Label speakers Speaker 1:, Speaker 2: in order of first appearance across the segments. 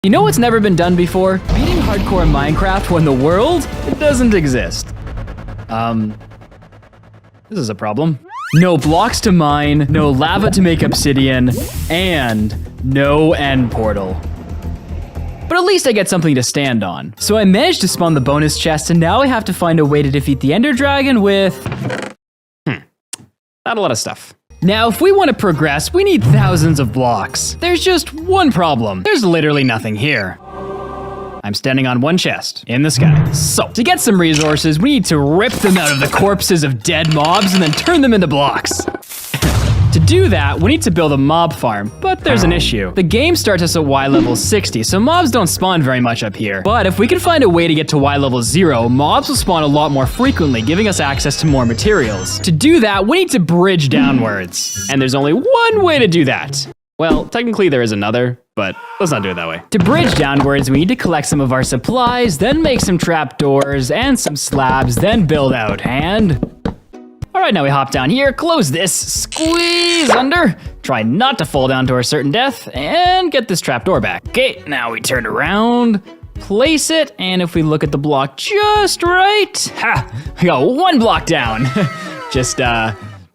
Speaker 1: You know what's never been done before? Beating hardcore Minecraft when the world doesn't exist. This is a problem. No blocks to mine, no lava to make obsidian, and no end portal. But at least I get something to stand on. So I managed to spawn the bonus chest, and now I have to find a way to defeat the Ender Dragon with... not a lot of stuff. Now, if we want to progress, we need thousands of blocks. There's just one problem. There's literally nothing here. I'm standing on one chest in the sky. So, to get some resources, we need to rip them out of the corpses of dead mobs and then turn them into blocks. To do that, we need to build a mob farm, but there's an issue. The game starts us at Y level 60, so mobs don't spawn very much up here. But if we can find a way to get to Y level 0, mobs will spawn a lot more frequently, giving us access to more materials. To do that, we need to bridge downwards. And there's only one way to do that. Well, technically there is another, but let's not do it that way. To bridge downwards, we need to collect some of our supplies, then make some trapdoors and some slabs, then build out, and... all right, now we hop down here, close this, squeeze under, try not to fall down to our certain death, and get this trapdoor back. Okay, now we turn around, place it, and if we look at the block just right, we got one block down. Just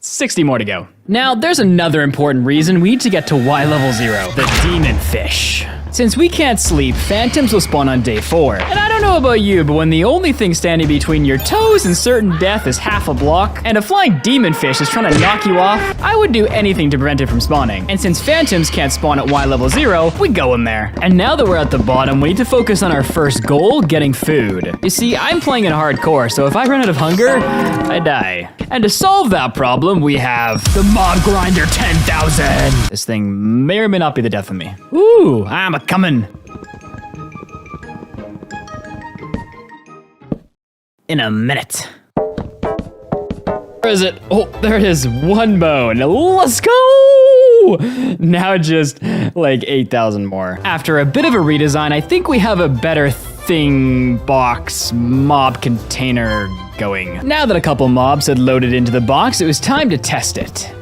Speaker 1: 60 more to go. Now, there's another important reason we need to get to Y level 0, the demon fish. Since we can't sleep, phantoms will spawn on day 4. And I don't know about you, but when the only thing standing between your toes and certain death is half a block, and a flying demon fish is trying to knock you off, I would do anything to prevent it from spawning. And since phantoms can't spawn at Y level 0, we go in there. And now that we're at the bottom, we need to focus on our first goal, getting food. You see, I'm playing in hardcore, so if I run out of hunger, I die. And to solve that problem, we have the Mob Grinder 10,000. This thing may or may not be the death of me. Ooh, I'm a coming. In a minute. Where is it? Oh, there it is. One bone. Let's go! Now just like 8,000 more. After a bit of a redesign, I think we have a better thing box mob container going. Now that a couple mobs had loaded into the box, it was time to test it.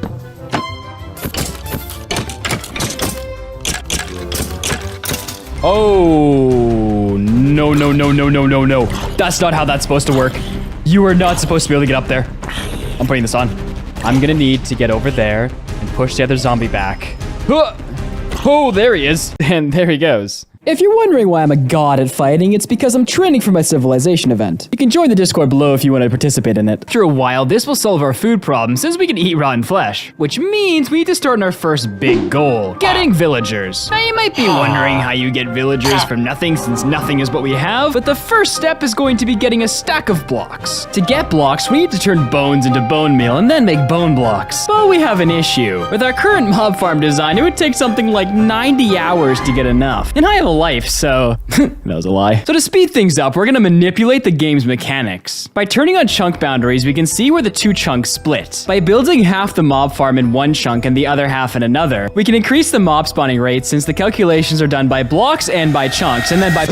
Speaker 1: Oh, no, no, no, no, no, no, no. That's not how that's supposed to work. You are not supposed to be able to get up there. I'm putting this on. I'm gonna need to get over there and push the other zombie back. Oh, there he is. And there he goes. If you're wondering why I'm a god at fighting, it's because I'm training for my civilization event. You can join the Discord below if you want to participate in it. After a while, this will solve our food problem since we can eat rotten flesh, which means we need to start on our first big goal, getting villagers. Now you might be wondering how you get villagers from nothing since nothing is what we have, but the first step is going to be getting a stack of blocks. To get blocks, we need to turn bones into bone meal and then make bone blocks. But we have an issue. With our current mob farm design, it would take something like 90 hours to get enough. And I have a life, so that was a lie. So to speed things up, we're gonna manipulate the game's mechanics. By turning on chunk boundaries, we can see where the two chunks split. By building half the mob farm in one chunk and the other half in another, we can increase the mob spawning rate since the calculations are done by blocks and by chunks, and then by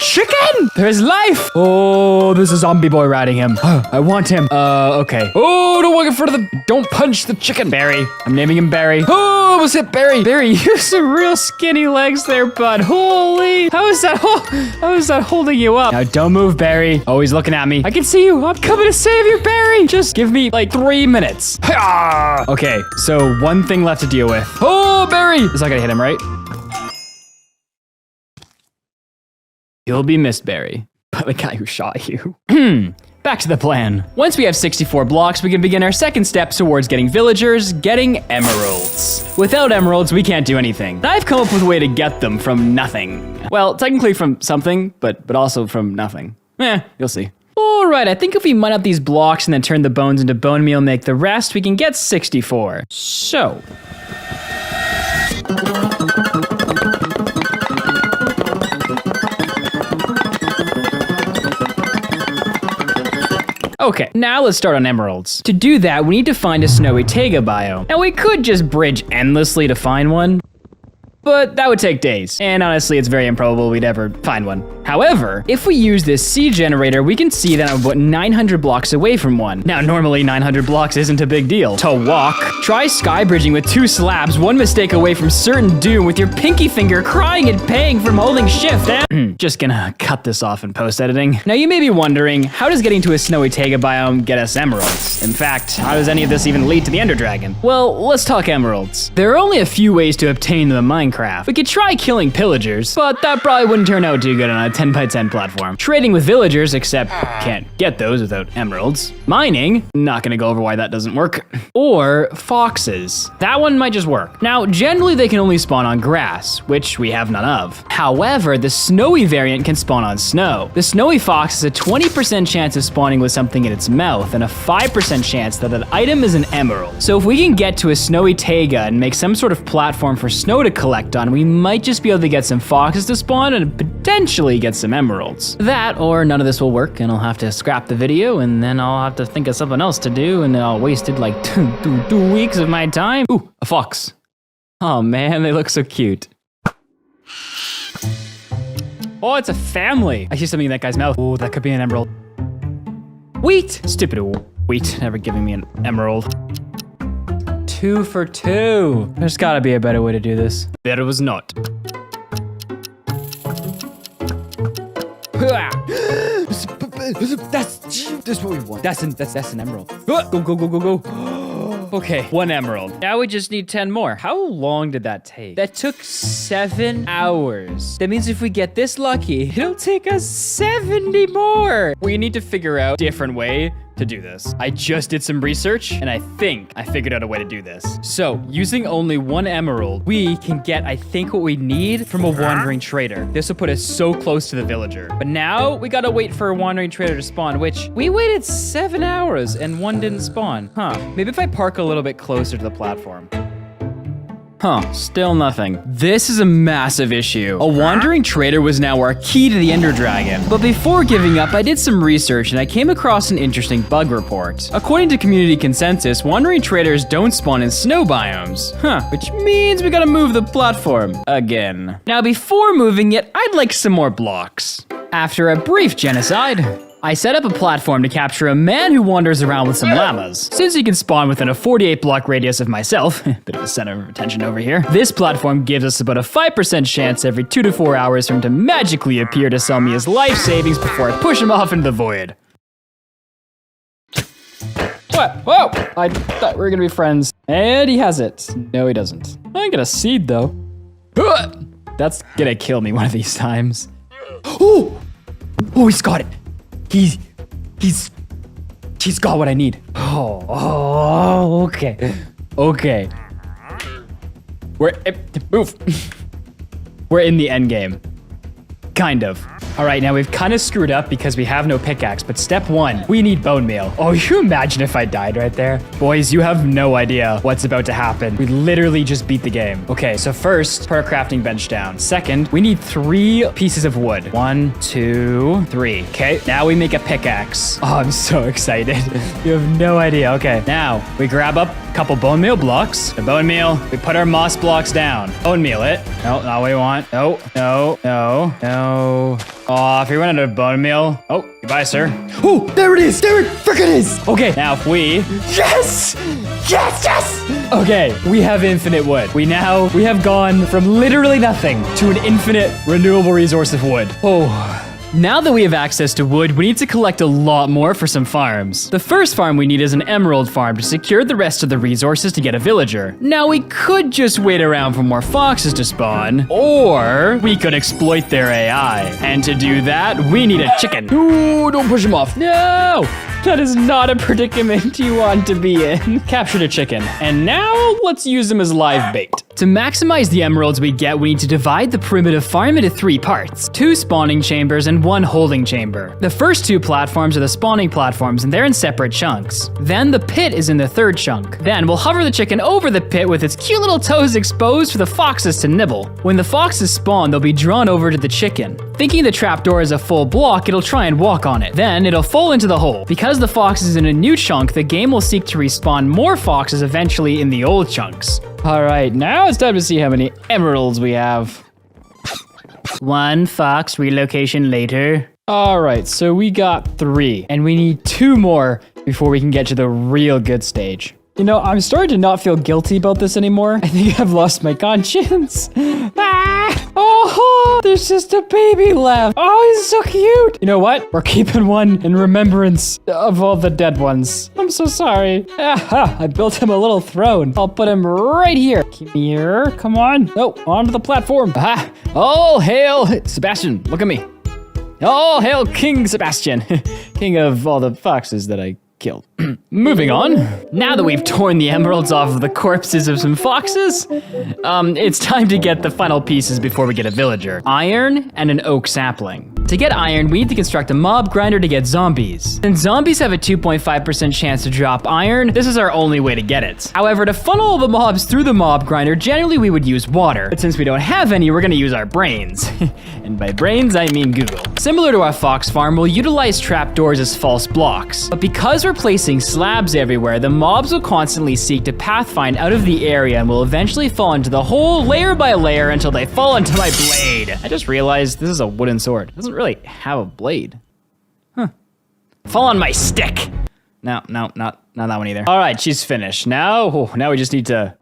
Speaker 1: chicken! There's life! Oh, there's a zombie boy riding him. I want him. Okay. Oh, don't walk in front of the... don't punch the chicken. Barry. I'm naming him Barry. Oh, almost hit Barry. Barry, you have some real skinny legs there, bud. Holy, how is that holding you up? Now don't move, Barry. Oh, he's looking at me. I can see you. I'm coming to save you, Barry. Just give me like 3 minutes. Okay, so one thing left to deal with. Oh, Barry. It's not gonna hit him, right? You'll be missed, Barry, by the guy who shot you. Back to the plan. Once we have 64 blocks, we can begin our second step towards getting villagers, getting emeralds. Without emeralds, we can't do anything. I've come up with a way to get them from nothing. Well, technically from something, but also from nothing. You'll see. All right, I think if we mine up these blocks and then turn the bones into bone meal and make the rest, we can get 64. So. Okay, now let's start on emeralds. To do that, we need to find a snowy taiga biome. Now we could just bridge endlessly to find one, but that would take days. And honestly, it's very improbable we'd ever find one. However, if we use this seed generator, we can see that I'm about 900 blocks away from one. Now, normally 900 blocks isn't a big deal. To walk, try sky bridging with 2 slabs, one mistake away from certain doom with your pinky finger crying and paying from holding shift. Just gonna cut this off in post-editing. Now, you may be wondering, how does getting to a snowy taiga biome get us emeralds? In fact, how does any of this even lead to the Ender Dragon? Well, let's talk emeralds. There are only a few ways to obtain them in Minecraft. We could try killing pillagers, but that probably wouldn't turn out too good on a 10x10 platform. Trading with villagers, except can't get those without emeralds. Mining, not gonna go over why that doesn't work. Or foxes. That one might just work. Now, generally they can only spawn on grass, which we have none of. However, the snowy variant can spawn on snow. The snowy fox has a 20% chance of spawning with something in its mouth and a 5% chance that that item is an emerald. So if we can get to a snowy taiga and make some sort of platform for snow to collect on, we might just be able to get some foxes to spawn and potentially get some emeralds. That, or none of this will work and I'll have to scrap the video and then I'll have to think of something else to do and I'll wasted like two weeks of my time. Ooh, a fox. Oh man, they look so cute. Oh, it's a family. I see something in that guy's mouth. Oh, that could be an emerald. Wheat! Stupid wheat, never giving me an emerald. 2 for 2. There's gotta be a better way to do this. There was not. That's what we want. That's an emerald. Go. Okay, 1 emerald. Now we just need 10 more. How long did that take? That took 7 hours. That means if we get this lucky, it'll take us 70 more. We need to figure out a different way to do this. I just did some research and I think I figured out a way to do this. So using only 1 emerald, we can get, I think, what we need from a wandering trader. This will put us so close to the villager. But now we gotta wait for a wandering trader to spawn, which we waited 7 hours and 1 didn't spawn. Maybe if I park a little bit closer to the platform. Still nothing. This is a massive issue. A wandering trader was now our key to the Ender Dragon. But before giving up, I did some research and I came across an interesting bug report. According to community consensus, wandering traders don't spawn in snow biomes. Which means we gotta move the platform again. Now before moving it, I'd like some more blocks. After a brief genocide, I set up a platform to capture a man who wanders around with some llamas. Since he can spawn within a 48 block radius of myself, bit of a center of attention over here, this platform gives us about a 5% chance every 2 to 4 hours for him to magically appear to sell me his life savings before I push him off into the void. What? Whoa! I thought we were gonna be friends. And he has it. No, he doesn't. I get a seed though. That's gonna kill me one of these times. Oh, he's got it. He's got what I need. Okay. Move. We're in the end game. Kind of. All right, now we've kind of screwed up because we have no pickaxe, but step 1, we need bone meal. Oh, you imagine if I died right there? Boys, you have no idea what's about to happen. We literally just beat the game. Okay, so first, put our crafting bench down. Second, we need 3 pieces of wood. 1, 2, 3. Okay, now we make a pickaxe. Oh, I'm so excited. You have no idea. Okay, now we grab up a couple bone meal blocks. The bone meal, we put our moss blocks down. Bone meal it. No, not what we want. No. Oh, if we run out of bone meal. Oh, goodbye, sir. Oh, there it is. There it freaking is. Okay, now if we... Yes! Okay, we have infinite wood. We have gone from literally nothing to an infinite renewable resource of wood. Oh. Now that we have access to wood, we need to collect a lot more for some farms. The first farm we need is an emerald farm to secure the rest of the resources to get a villager. Now we could just wait around for more foxes to spawn, or we could exploit their AI. And to do that, we need a chicken. Ooh, don't push him off. No! That is not a predicament you want to be in. Captured a chicken. And now let's use him as live bait. To maximize the emeralds we get, we need to divide the primitive farm into 3 parts. 2 spawning chambers and 1 holding chamber. The first 2 platforms are the spawning platforms and they're in separate chunks. Then the pit is in the 3rd chunk. Then we'll hover the chicken over the pit with its cute little toes exposed for the foxes to nibble. When the foxes spawn, they'll be drawn over to the chicken. Thinking the trapdoor is a full block, it'll try and walk on it. Then it'll fall into the hole. Because the fox is in a new chunk, the game will seek to respawn more foxes eventually in the old chunks. All right, now it's time to see how many emeralds we have. 1 fox relocation later. All right, so we got 3, and we need 2 more before we can get to the real good stage. You know, I'm starting to not feel guilty about this anymore. I think I've lost my conscience. Oh, there's just a baby left. Oh, he's so cute. You know what? We're keeping one in remembrance of all the dead ones. I'm so sorry. I built him a little throne. I'll put him right here. Come here. Come on. No, onto the platform. All hail Sebastian. Look at me. All hail King Sebastian. King of all the foxes that I killed. Moving on. Now that we've torn the emeralds off of the corpses of some foxes, it's time to get the final pieces before we get a villager. Iron and an oak sapling. To get iron, we need to construct a mob grinder to get zombies. Since zombies have a 2.5% chance to drop iron, this is our only way to get it. However, to funnel all the mobs through the mob grinder, generally we would use water. But since we don't have any, we're gonna use our brains. And by brains, I mean Google. Similar to our fox farm, we'll utilize trapdoors as false blocks. But because we're placing slabs everywhere, the mobs will constantly seek to pathfind out of the area and will eventually fall into the hole layer by layer until they fall into my blade. I just realized this is a wooden sword. It doesn't really have a blade. Huh. Fall on my stick. No, not that one either. All right, she's finished. Now we just need to...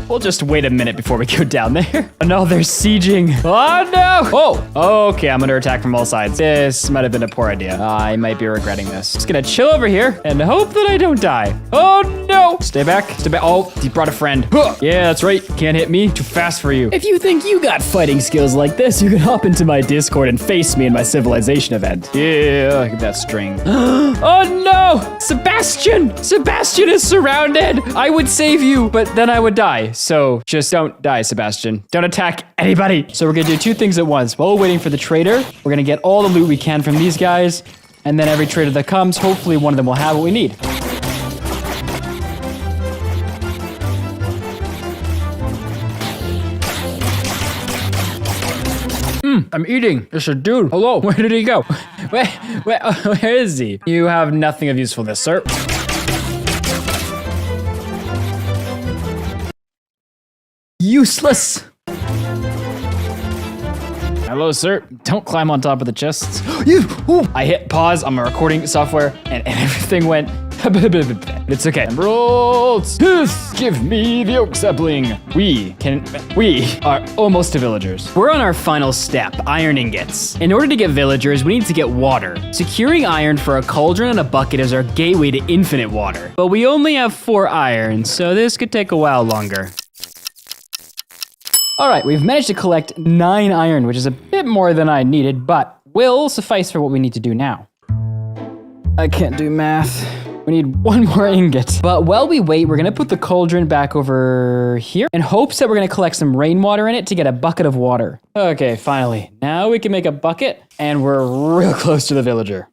Speaker 1: We'll just wait a minute before we go down there. Oh no, they're sieging. Oh no! Oh, okay, I'm under attack from all sides. This might have been a poor idea. I might be regretting this. Just gonna chill over here and hope that I don't die. Oh no! Stay back, stay back. Oh, he brought a friend. Yeah, that's right. Can't hit me, too fast for you. If you think you got fighting skills like this, you can hop into my Discord and face me in my civilization event. Yeah, look at that string. Oh no! Sebastian! Sebastian is surrounded! I would save you, but then I would die. So just don't die, Sebastian. Don't attack anybody. So we're gonna do 2 things at once. While we're waiting for the trader, we're gonna get all the loot we can from these guys. And then every trader that comes, hopefully one of them will have what we need. I'm eating. There's a dude. Hello, where did he go? Where is he? You have nothing of usefulness, sir. Useless. Hello, sir. Don't climb on top of the chests. I hit pause on my recording software and everything went. It's okay. Emeralds. Give me the oak sapling. We are almost to villagers. We're on our final step, iron ingots. In order to get villagers, we need to get water. Securing iron for a cauldron and a bucket is our gateway to infinite water. But we only have 4 iron, so this could take a while longer. All right, we've managed to collect 9 iron, which is a bit more than I needed, but will suffice for what we need to do now. I can't do math. We need 1 more ingot. But while we wait, we're gonna put the cauldron back over here in hopes that we're gonna collect some rainwater in it to get a bucket of water. Okay, finally. Now we can make a bucket and we're real close to the villager.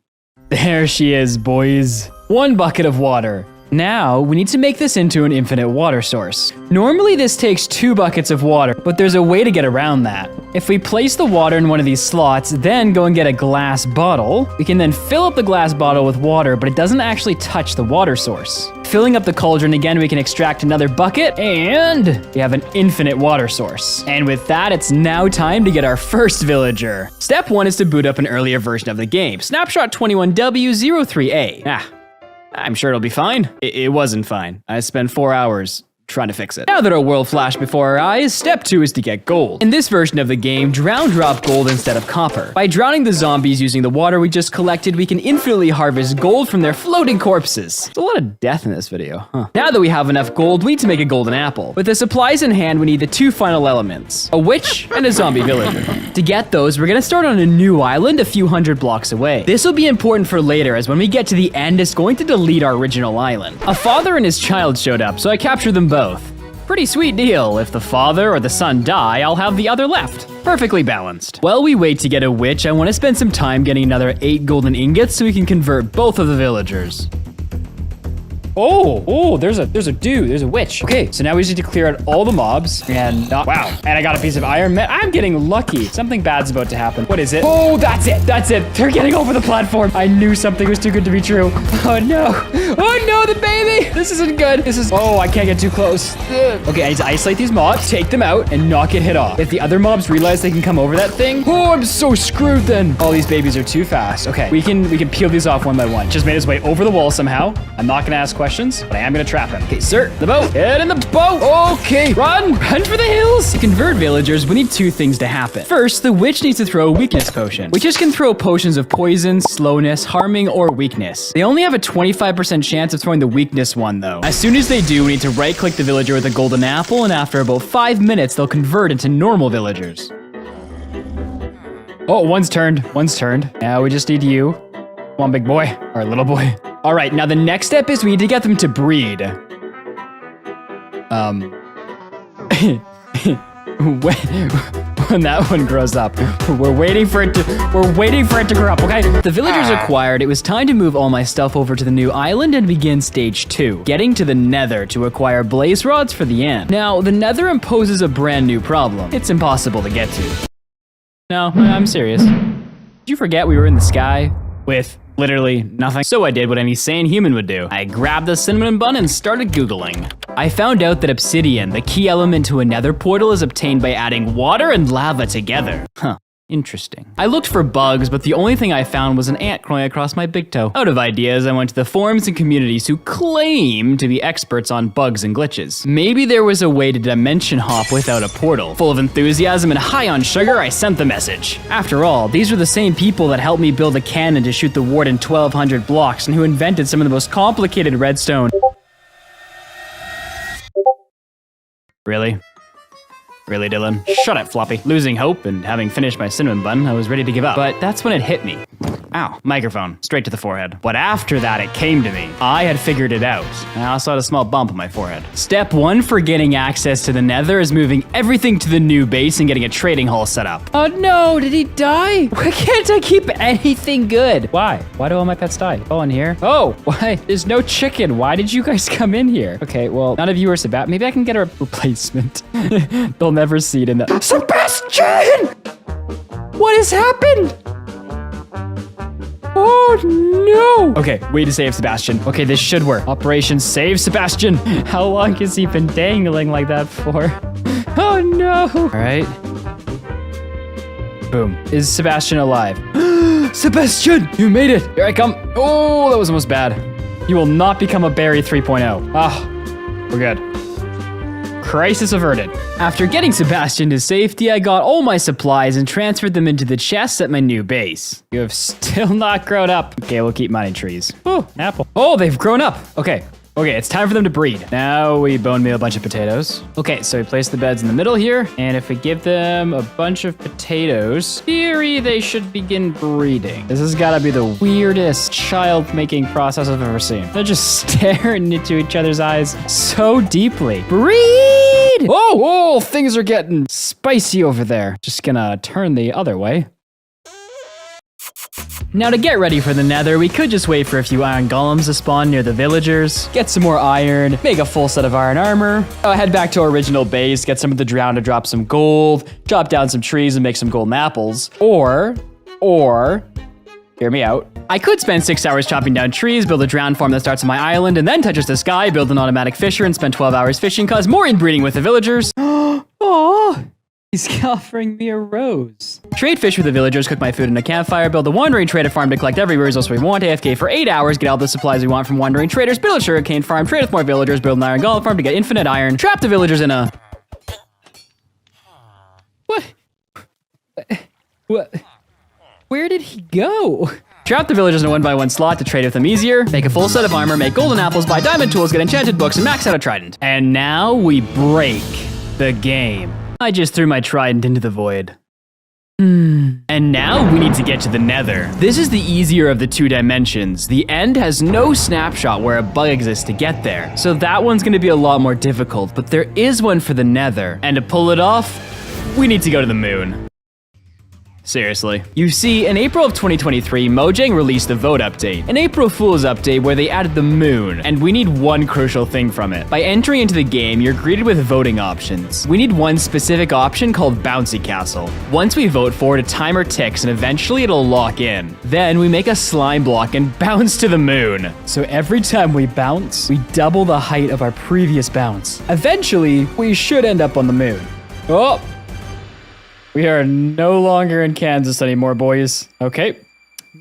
Speaker 1: There she is, boys. 1 bucket of water. Now, we need to make this into an infinite water source. Normally this takes 2 buckets of water, but there's a way to get around that. If we place the water in one of these slots, then go and get a glass bottle, we can then fill up the glass bottle with water, but it doesn't actually touch the water source. Filling up the cauldron again, we can extract another bucket, and we have an infinite water source. And with that, it's now time to get our first villager. Step 1 is to boot up an earlier version of the game, Snapshot 21W03A. I'm sure it'll be fine. It wasn't fine. I spent 4 hours trying to fix it. Now that our world flashed before our eyes, step 2 is to get gold. In this version of the game, drown drop gold instead of copper. By drowning the zombies using the water we just collected, we can infinitely harvest gold from their floating corpses. There's a lot of death in this video, huh? Now that we have enough gold, we need to make a golden apple. With the supplies in hand, we need the 2 final elements, a witch and a zombie villager. To get those, we're gonna start on a new island a few hundred blocks away. This will be important for later, as when we get to the end, it's going to delete our original island. A father and his child showed up, so I captured them both. Pretty sweet deal. If the father or the son die, I'll have the other left. Perfectly balanced. While we wait to get a witch, I want to spend some time getting another 8 golden ingots so we can convert both of the villagers. Oh, there's a dude, there's a witch. Okay, so now we just need to clear out all the mobs and wow. And I got a piece of iron. Man, I'm getting lucky. Something bad's about to happen. What is it? Oh, that's it. They're getting over the platform. I knew something was too good to be true. Oh no, the baby. This isn't good. Oh, I can't get too close. Ugh. Okay, I need to isolate these mobs, take them out, and not get hit off. If the other mobs realize they can come over that thing, oh, I'm so screwed then. All these babies are too fast. Okay, we can peel these off one by one. Just made his way over the wall somehow. I'm not gonna ask questions, but I am gonna trap him. Okay, sir, the boat. Get in the boat. Okay, run for the hills. To convert villagers, we need two things to happen. First, the witch needs to throw a weakness potion. Witches can throw potions of poison, slowness, harming, or weakness. They only have a 25% chance of throwing the weakness one though. As soon as they do, we need to right-click the villager with a golden apple, and after about 5 minutes, they'll convert into normal villagers. Oh, one's turned. Now we just need you. Come on, big boy. Or little boy. All right, now the next step is we need to get them to breed. When that one grows up, we're waiting for it to grow up, okay? The villagers acquired, it was time to move all my stuff over to the new island and begin stage 2, getting to the nether to acquire blaze rods for the end. Now, the nether imposes a brand new problem. It's impossible to get to. No, I'm serious. Did you forget we were in the sky with literally nothing? So I did what any sane human would do. I grabbed the cinnamon bun and started Googling. I found out that obsidian, the key element to a nether portal, is obtained by adding water and lava together. Huh. Interesting. I looked for bugs, but the only thing I found was an ant crawling across my big toe. Out of ideas, I went to the forums and communities who claim to be experts on bugs and glitches. Maybe there was a way to dimension hop without a portal. Full of enthusiasm and high on sugar, I sent the message. After all, these were the same people that helped me build a cannon to shoot the warden 1,200 blocks and who invented some of the most complicated redstone. Really? Really, Dylan? Shut up, Floppy. Losing hope and having finished my cinnamon bun, I was ready to give up. But that's when it hit me. Ow, microphone, straight to the forehead. But after that, it came to me. I had figured it out. I also had a small bump on my forehead. Step 1 for getting access to the nether is moving everything to the new base and getting a trading hall set up. Oh no, did he die? Why can't I keep anything good? Why? Why do all my pets die? Oh, in here? Oh, why? There's no chicken. Why did you guys come in here? Okay, well, none of you are Sebastian. Maybe I can get a replacement. They'll never see it in the— Sebastian! What has happened? Oh no! Okay, way to save Sebastian. Okay, this should work. Operation Save Sebastian. How long has he been dangling like that for? Oh no! All right. Boom. Is Sebastian alive? Sebastian, you made it. Here I come. Oh, that was almost bad. You will not become a Barry 3.0. Ah, we're good. Crisis averted. After getting Sebastian to safety, I got all my supplies and transferred them into the chests at my new base. You have still not grown up. Okay, we'll keep mining trees. Oh, apple. Oh, they've grown up. Okay, it's time for them to breed. Now we bone meal a bunch of potatoes. Okay, so we place the beds in the middle here, and if we give them a bunch of potatoes, theory they should begin breeding. This has gotta be the weirdest child-making process I've ever seen. They're just staring into each other's eyes so deeply. Breed! Whoa, things are getting spicy over there. Just gonna turn the other way. Now to get ready for the nether, we could just wait for a few iron golems to spawn near the villagers, get some more iron, make a full set of iron armor, head back to our original base, get some of the drown to drop some gold, chop down some trees and make some golden apples, or, hear me out, I could spend 6 hours chopping down trees, build a drown farm that starts on my island, and then touches the sky, build an automatic fisher, and spend 12 hours fishing, cause more inbreeding with the villagers. Oh. He's offering me a rose. Trade fish with the villagers, cook my food in a campfire, build a wandering trader farm to collect every resource we want, AFK for 8 hours, get all the supplies we want from wandering traders, build a sugarcane farm, trade with more villagers, build an iron golem farm to get infinite iron, trap the villagers in a... What? Where did he go? Trap the villagers in a 1x1 slot to trade with them easier, make a full set of armor, make golden apples, buy diamond tools, get enchanted books, and max out a trident. And now we break the game. I just threw my trident into the void. And now we need to get to the nether. This is the easier of the 2 dimensions. The end has no snapshot where a bug exists to get there. So that one's gonna be a lot more difficult, but there is one for the nether. And to pull it off, we need to go to the moon. Seriously. You see, in April of 2023, Mojang released the Vote update, an April Fool's update where they added the moon, and we need one crucial thing from it. By entering into the game, you're greeted with voting options. We need one specific option called Bouncy Castle. Once we vote for it, a timer ticks and eventually it'll lock in. Then we make a slime block and bounce to the moon. So every time we bounce, we double the height of our previous bounce. Eventually, we should end up on the moon. Oh! We are no longer in Kansas anymore, boys. Okay.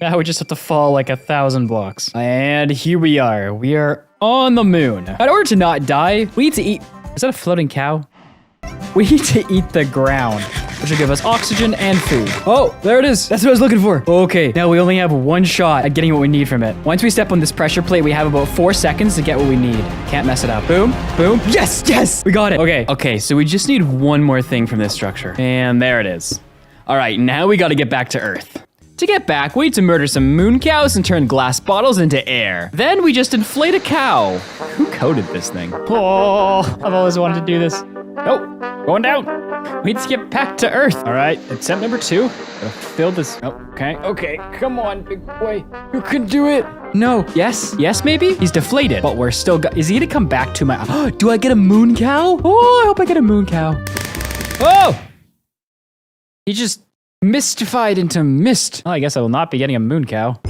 Speaker 1: Now we just have to fall like 1,000 blocks. And here we are. We are on the moon. In order to not die, we need to eat... Is that a floating cow? We need to eat the ground, which will give us oxygen and food. Oh, there it is. That's what I was looking for. Okay, now we only have one shot at getting what we need from it. Once we step on this pressure plate, we have about 4 seconds to get what we need. Can't mess it up. Boom, boom. Yes, yes, we got it. Okay, so we just need one more thing from this structure. And there it is. All right, now we got to get back to Earth. To get back, we need to murder some moon cows and turn glass bottles into air. Then we just inflate a cow. Who coded this thing? Oh, I've always wanted to do this. Nope, going down. We need to get back to Earth. All right, attempt number 2. Gotta fill this. Oh, okay, come on, big boy. You can do it. No, yes, maybe? He's deflated, but we're still, is he gonna come back to my, do I get a moon cow? Oh, I hope I get a moon cow. Oh! He just mystified into mist. Oh, I guess I will not be getting a moon cow.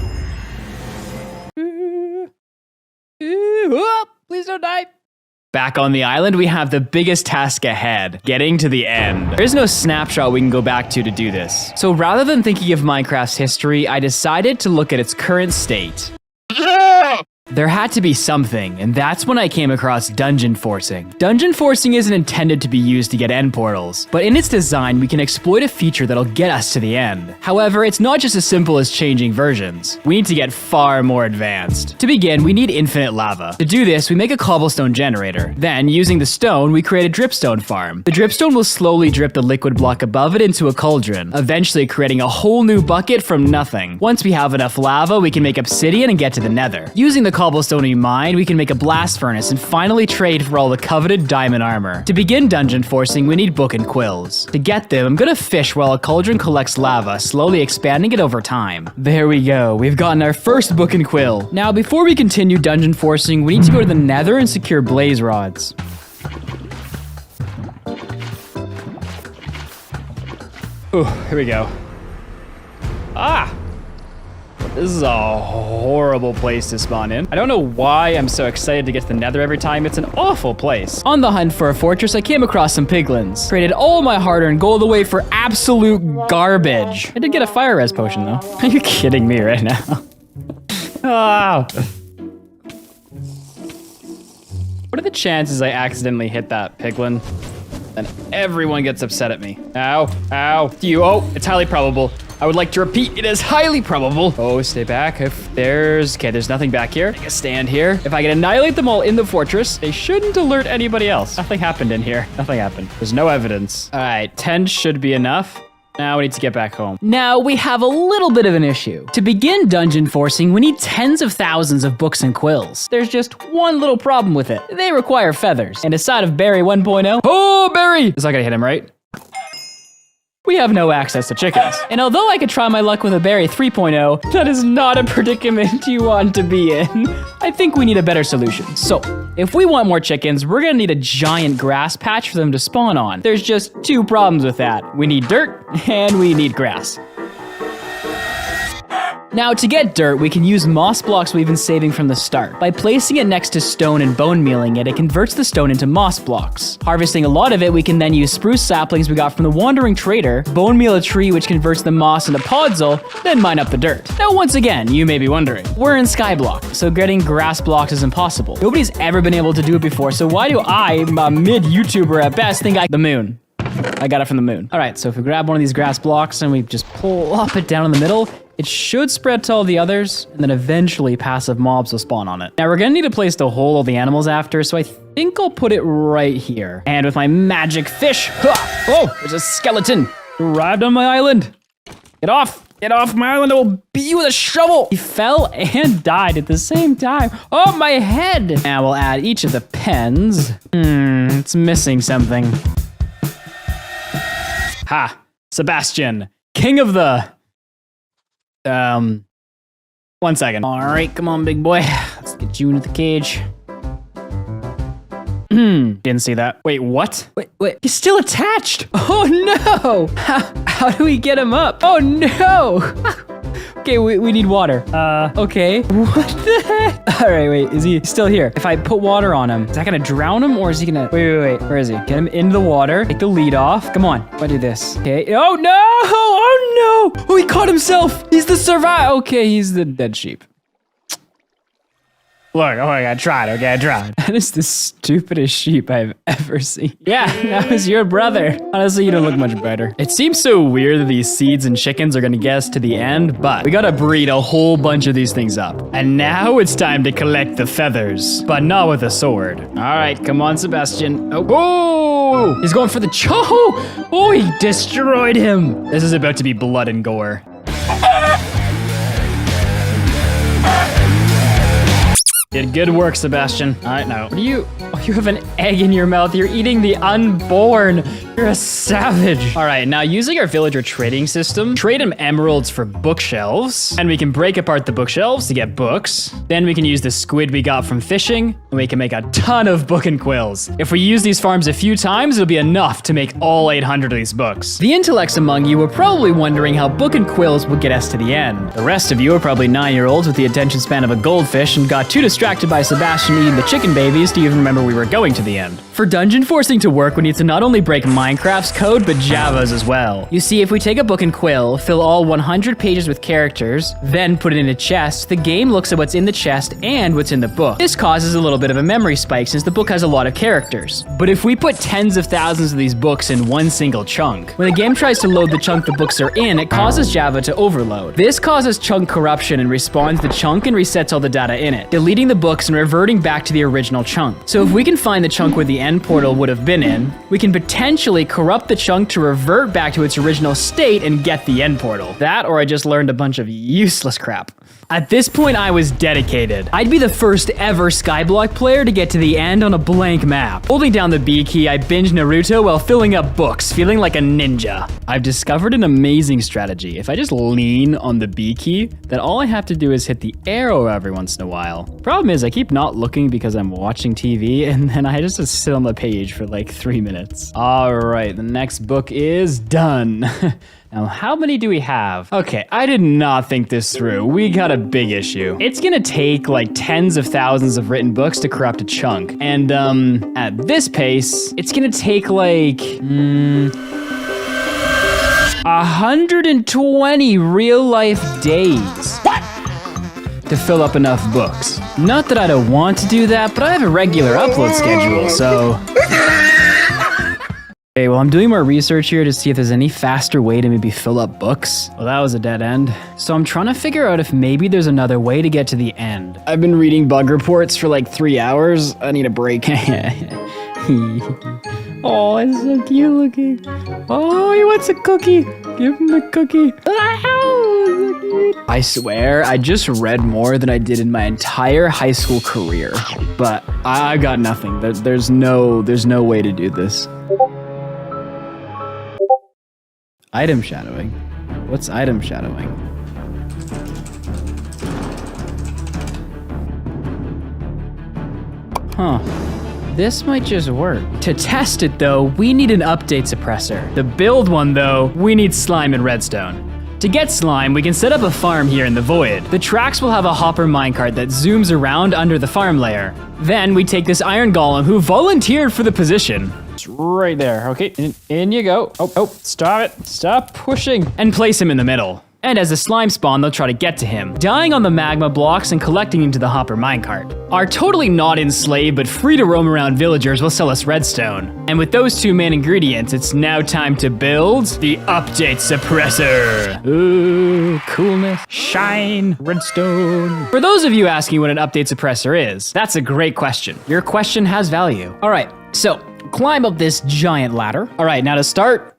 Speaker 1: Oh, please don't die. Back on the island, we have the biggest task ahead, getting to the end. There's no snapshot we can go back to do this. So rather than thinking of Minecraft's history, I decided to look at its current state. There had to be something, and that's when I came across dungeon forcing. Dungeon forcing isn't intended to be used to get end portals, but in its design, we can exploit a feature that'll get us to the end. However, it's not just as simple as changing versions. We need to get far more advanced. To begin, we need infinite lava. To do this, we make a cobblestone generator. Then, using the stone, we create a dripstone farm. The dripstone will slowly drip the liquid block above it into a cauldron, eventually creating a whole new bucket from nothing. Once we have enough lava, we can make obsidian and get to the nether. Using the cobblestone we mine, we can make a blast furnace and finally trade for all the coveted diamond armor. To begin dungeon forcing, we need book and quills. To get them, I'm gonna fish while a cauldron collects lava, slowly expanding it over time. There we go, we've gotten our first book and quill. Now, before we continue dungeon forcing, we need to go to the nether and secure blaze rods. Ooh, here we go. Ah! This is a horrible place to spawn in. I don't know why I'm so excited to get to the nether every time. It's an awful place. On the hunt for a fortress, I came across some piglins. Traded all my hard-earned gold away for absolute garbage. I did get a fire res potion, though. Are you kidding me right now? Oh. What are the chances I accidentally hit that piglin? And everyone gets upset at me. Ow, ow. Oh, it's highly probable. I would like to repeat, it is highly probable. Oh, stay back. If there's nothing back here. Take a stand here. If I can annihilate them all in the fortress, they shouldn't alert anybody else. Nothing happened in here. Nothing happened. There's no evidence. All right, 10 should be enough. Now we need to get back home. Now we have a little bit of an issue. To begin dungeon forcing, we need tens of thousands of books and quills. There's just one little problem with it. They require feathers. And aside of Barry 1.0, oh, Barry! It's not gonna hit him, right? We have no access to chickens. And although I could try my luck with a Berry 3.0, that is not a predicament you want to be in. I think we need a better solution. So, if we want more chickens, we're gonna need a giant grass patch for them to spawn on. There's just 2 problems with that. We need dirt, and we need grass. Now, to get dirt, we can use moss blocks we've been saving from the start. By placing it next to stone and bone mealing it, it converts the stone into moss blocks. Harvesting a lot of it, we can then use spruce saplings we got from the wandering trader, bone meal a tree which converts the moss into podzol, then mine up the dirt. Now, once again, you may be wondering, we're in Skyblock, so getting grass blocks is impossible. Nobody's ever been able to do it before, so why do I, a mid-YouTuber at best, think the moon? I got it from the moon. All right, so if we grab one of these grass blocks and we just plop it down in the middle, it should spread to all the others, and then eventually passive mobs will spawn on it. Now we're gonna need a place to hold all the animals after, so I think I'll put it right here. And with my magic fish, oh, there's a skeleton. Arrived on my island. Get off my island, I will beat you with a shovel. He fell and died at the same time. Oh, my head. Now we'll add each of the pens. It's missing something. Ha, Sebastian. king of the... 1 second. All right, come on, big boy. Let's get you into the cage. Didn't see that. Wait, what? Wait, he's still attached. Oh no! How do we get him up? Oh no! Okay, we need water. Okay. What the heck? All right, wait, is he still here? If I put water on him, is that gonna drown him or is he gonna... Wait, where is he? Get him into the water, take the lead off. Come on, if I do this. Okay, oh no! Oh no! Oh, he caught himself! He's the survivor! Okay, he's the dead sheep. Look, I tried, okay, I tried. That is the stupidest sheep I've ever seen. Yeah, that was your brother. Honestly, you don't look much better. It seems so weird that these seeds and chickens are gonna get us to the end, but we gotta breed a whole bunch of these things up. And now it's time to collect the feathers, but not with a sword. All right, come on, Sebastian. Oh, he's going for the Oh, he destroyed him. This is about to be blood and gore. Did good work, Sebastian. All right, now. What are you? Oh, you have an egg in your mouth. You're eating the unborn. You're a savage. All right, now using our villager trading system, trade him emeralds for bookshelves, and we can break apart the bookshelves to get books. Then we can use the squid we got from fishing, and we can make a ton of book and quills. If we use these farms a few times, it'll be enough to make all 800 of these books. The intellects among you were probably wondering how book and quills would get us to the end. The rest of you are probably 9-year-olds with the attention span of a goldfish and got too distracted by Sebastian eating the chicken babies to even remember we were going to the end. For dungeon forcing to work, we need to not only break Minecraft's code, but Java's as well. You see, if we take a book and quill, fill all 100 pages with characters, then put it in a chest, the game looks at what's in the chest and what's in the book. This causes a little bit of a memory spike since the book has a lot of characters. But if we put tens of thousands of these books in one single chunk, when the game tries to load the chunk the books are in, it causes Java to overload. This causes chunk corruption and respawns the chunk and resets all the data in it, deleting the books and reverting back to the original chunk. So if we can find the chunk where the end portal would have been in, we can potentially corrupt the chunk to revert back to its original state and get the end portal. That, or I just learned a bunch of useless crap. At this point, I was dedicated. I'd be the first ever Skyblock player to get to the end on a blank map. Holding down the B key, I binged Naruto while filling up books, feeling like a ninja. I've discovered an amazing strategy. If I just lean on the B key, then all I have to do is hit the arrow every once in a while. Problem is, I keep not looking because I'm watching TV, and then I just sit on the page for like 3 minutes. All right, the next book is done. Now, how many do we have? Okay, I did not think this through. We got a big issue. It's gonna take like tens of thousands of written books to corrupt a chunk. And at this pace, it's gonna take like 120 real life days. What? To fill up enough books. Not that I don't want to do that, but I have a regular upload schedule, so... Okay, well, I'm doing more research here to see if there's any faster way to maybe fill up books. Well, that was a dead end. So I'm trying to figure out if maybe there's another way to get to the end. I've been reading bug reports for like 3 hours. I need a break. Oh, it's so cute looking. Oh, he wants a cookie. Give him a cookie. I swear, I just read more than I did in my entire high school career. But I got nothing. There's no way to do this. Item shadowing? What's item shadowing? Huh. This might just work. To test it though, we need an update suppressor. To build one though, we need slime and redstone. To get slime, we can set up a farm here in the void. The tracks will have a hopper minecart that zooms around under the farm layer. Then we take this iron golem who volunteered for the position. It's right there, okay, in you go. Oh, stop it, stop pushing. And place him in the middle. And as the slime spawn, they'll try to get to him, dying on the magma blocks and collecting into the hopper minecart. Our totally not enslaved but free to roam around villagers will sell us redstone. And with those two main ingredients, it's now time to build the update suppressor. Ooh, coolness, shine, redstone. For those of you asking what an update suppressor is, that's a great question. Your question has value. All right, so climb up this giant ladder. All right, now to start,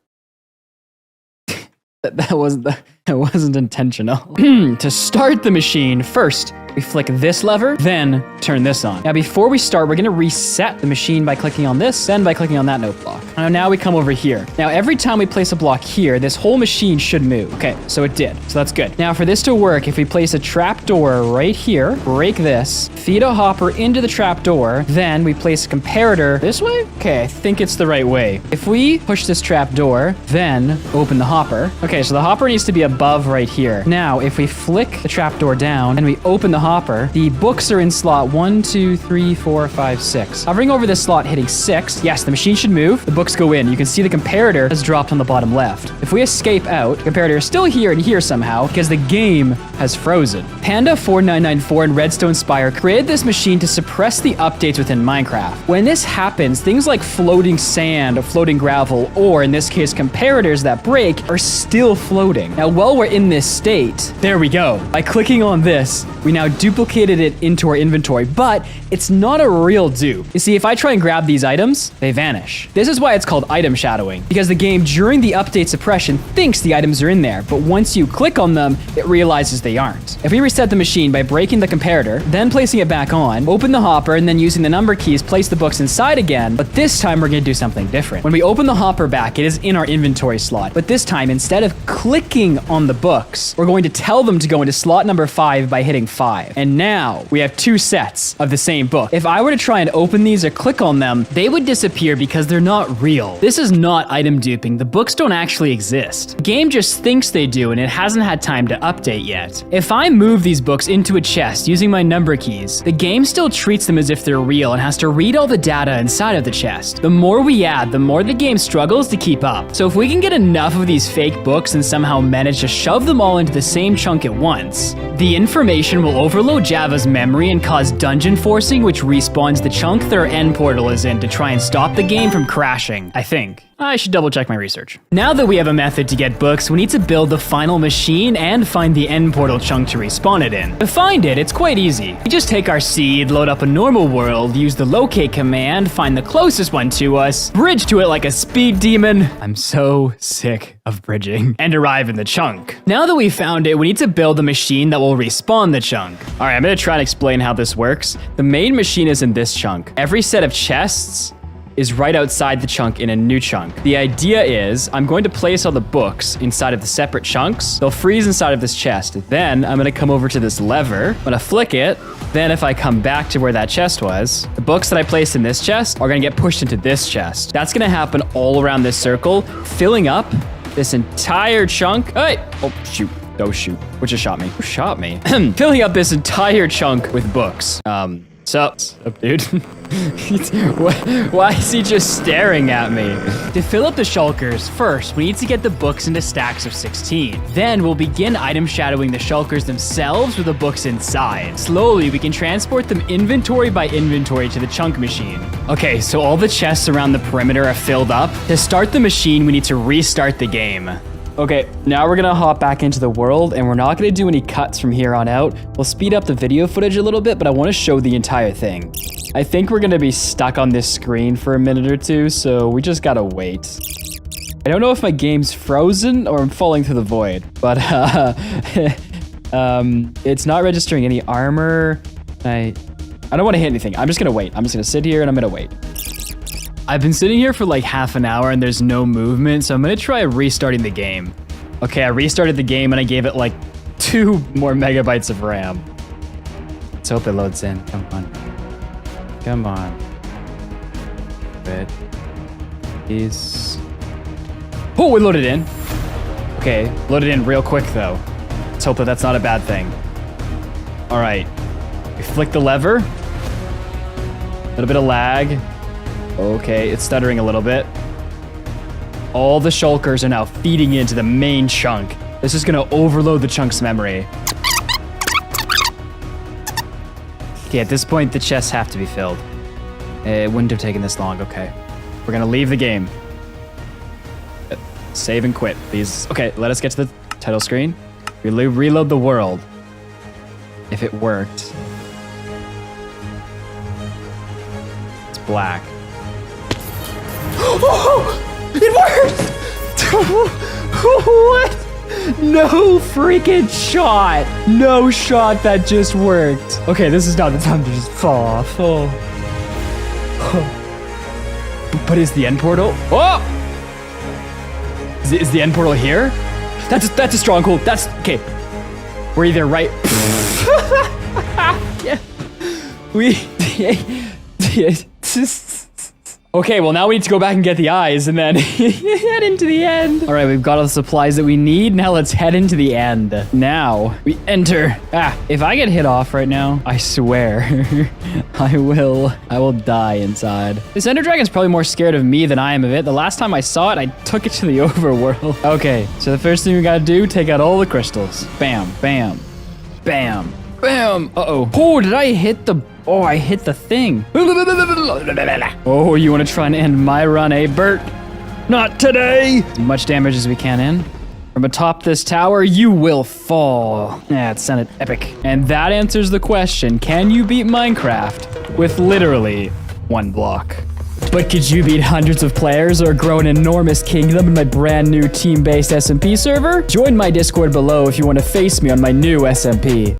Speaker 1: that wasn't intentional. To start the machine, first, We flick this lever, then turn this on. Now, before we start, we're gonna reset the machine by clicking on this, then by clicking on that note block. Now we come over here. Now, every time we place a block here, this whole machine should move. Okay, so it did. So that's good. Now, for this to work, if we place a trap door right here, break this, feed a hopper into the trap door, then we place a comparator this way? Okay, I think it's the right way. If we push this trap door, then open the hopper. Okay, so the hopper needs to be above right here. Now, if we flick the trap door down and we open the hopper, the books are in slot 1, 2, 3, 4, 5, 6. Hovering over this slot, hitting 6. Yes, the machine should move. The books go in. You can see the comparator has dropped on the bottom left. If we escape out, the comparator is still here and here somehow because the game has frozen. Panda4994 and Redstone Spire created this machine to suppress the updates within Minecraft. When this happens, things like floating sand or floating gravel, or in this case, comparators that break, are still floating. Now, while we're in this state, there we go. By clicking on this, we now duplicated it into our inventory, but it's not a real dupe. You see, if I try and grab these items, they vanish. This is why it's called item shadowing, because the game during the update suppression thinks the items are in there, but once you click on them, it realizes they aren't. If we reset the machine by breaking the comparator, then placing it back on, open the hopper, and then using the number keys, place the books inside again, but this time we're gonna do something different. When we open the hopper back, it is in our inventory slot, but this time, instead of clicking on the books, we're going to tell them to go into slot number 5 by hitting 5. And now we have 2 sets of the same book. If I were to try and open these or click on them, they would disappear because they're not real. This is not item duping. The books don't actually exist. The game just thinks they do, and it hasn't had time to update yet. If I move these books into a chest using my number keys, the game still treats them as if they're real and has to read all the data inside of the chest. The more we add, the more the game struggles to keep up. So if we can get enough of these fake books and somehow manage to shove them all into the same chunk at once, the information will overload Java's memory and cause dungeon forcing, which respawns the chunk their end portal is in to try and stop the game from crashing, I think. I should double check my research. Now that we have a method to get books, we need to build the final machine and find the end portal chunk to respawn it in. To find it, it's quite easy. We just take our seed, load up a normal world, use the locate command, find the closest one to us, bridge to it like a speed demon. I'm so sick of bridging. And arrive in the chunk. Now that we've found it, we need to build a machine that will respawn the chunk. All right, I'm gonna try and explain how this works. The main machine is in this chunk. Every set of chests is right outside the chunk in a new chunk. The idea is I'm going to place all the books inside of the separate chunks. They'll freeze inside of this chest. Then I'm gonna come over to this lever. I'm gonna flick it. Then if I come back to where that chest was, the books that I placed in this chest are gonna get pushed into this chest. That's gonna happen all around this circle, filling up this entire chunk. Hey! Oh, shoot. Oh, shoot. Which just shot me? Who shot me? Filling up this entire chunk with books. What's up, dude? Why is he just staring at me? To fill up the shulkers, first, we need to get the books into stacks of 16. Then we'll begin item shadowing the shulkers themselves with the books inside. Slowly, we can transport them inventory by inventory to the chunk machine. Okay, so all the chests around the perimeter are filled up. To start the machine, we need to restart the game. Okay, now we're gonna hop back into the world, and we're not gonna do any cuts from here on out. We'll speed up the video footage a little bit, but I wanna show the entire thing. I think we're gonna be stuck on this screen for a minute or two, so we just gotta wait. I don't know if my game's frozen or I'm falling through the void, but it's not registering any armor. I don't wanna hit anything. I'm just gonna wait. I'm just gonna sit here and I'm gonna wait. I've been sitting here for like half an hour and there's no movement, so I'm gonna try restarting the game. Okay, I restarted the game and I gave it like 2 more megabytes of RAM. Let's hope it loads in. Come on. Come on. Good. Please. Oh, it loaded in. Okay, loaded in real quick though. Let's hope that that's not a bad thing. All right, we flick the lever. A little bit of lag. Okay, it's stuttering a little bit. All the shulkers are now feeding into the main chunk. This is gonna overload the chunk's memory. Okay, at this point, the chests have to be filled. It wouldn't have taken this long, okay. We're gonna leave the game. Save and quit, please. Okay, let us get to the title screen. Reload the world. If it worked. It's black. Oh, it worked! What? No freaking shot. No shot that just worked. Okay, this is not the time to just fall off. Oh. But is the end portal? Oh! Is the end portal here? That's a stronghold. That's okay. We're either right. Yeah. Okay, well now we need to go back and get the eyes and then head into the end. All right, we've got all the supplies that we need. Now let's head into the end. Now we enter. If I get hit off right now, I swear I will die inside. This Ender Dragon's probably more scared of me than I am of it. The last time I saw it, I took it to the overworld. Okay, so the first thing we gotta do, take out all the crystals. Bam, bam, bam, bam. Uh-oh. Oh, did I hit the... Oh, I hit the thing. Oh, you want to try and end my run, eh, Bert? Not today. As much damage as we can in. From atop this tower, you will fall. Yeah, it sounded epic. And that answers the question, can you beat Minecraft with literally one block? But could you beat hundreds of players or grow an enormous kingdom in my brand new team-based SMP server? Join my Discord below if you want to face me on my new SMP.